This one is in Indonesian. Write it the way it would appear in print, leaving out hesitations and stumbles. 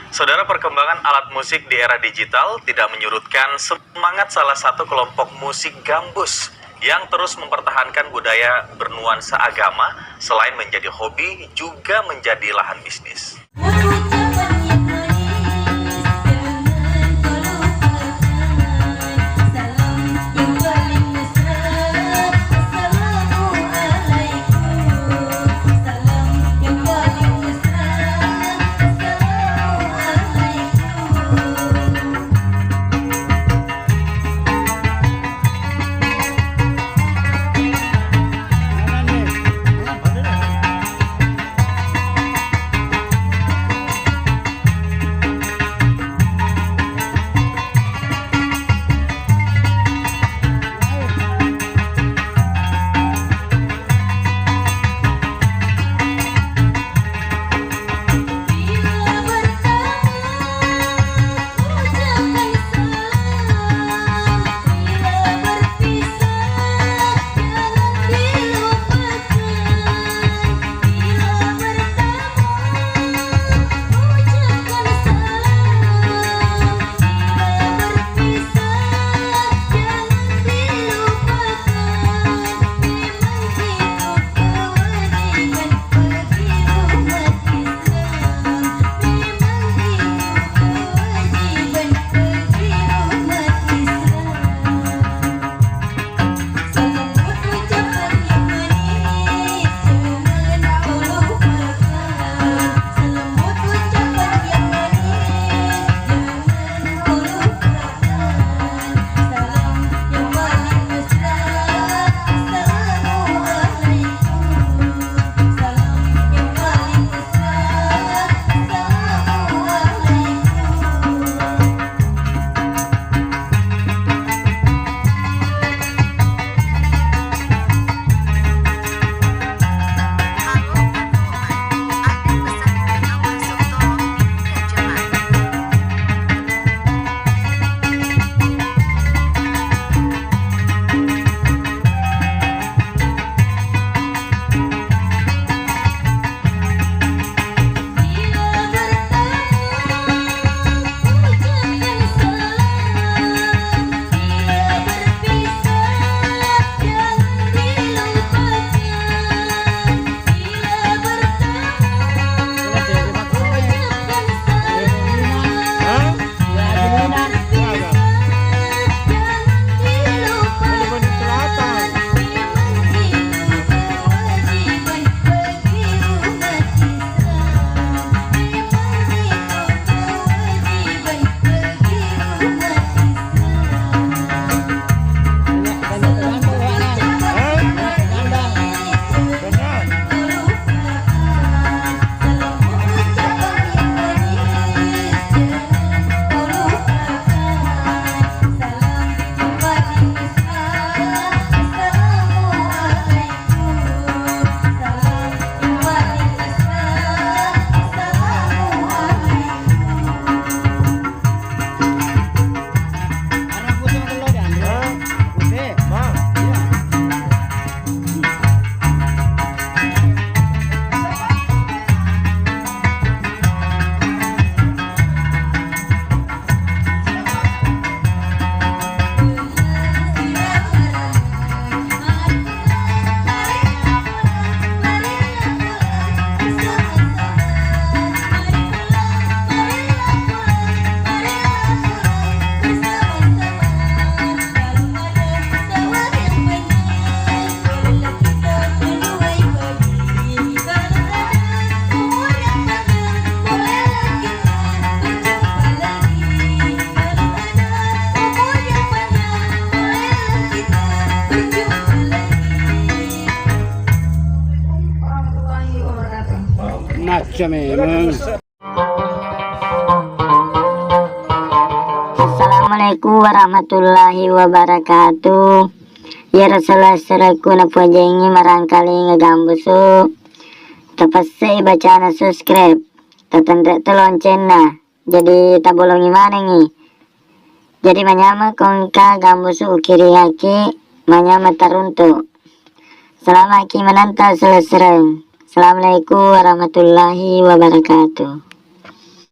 Saudara, perkembangan alat musik di era digital tidak menyurutkan semangat salah satu kelompok musik gambus yang terus mempertahankan budaya bernuansa agama. Selain menjadi hobi, juga menjadi lahan bisnis. Macam memang. Assalamualaikum warahmatullahi wabarakatuh. Ya Rasulullah seraku napuajengi marangkali ngegambusu. Tapasai bacaan subscribe. Tatandre lonceng na. Jadi tabolongi mana nih? Jadi manyama kongka gambusu ukiri haki manyama taruntu. Selama ki menanta selesai. Assalamualaikum warahmatullahi wabarakatuh.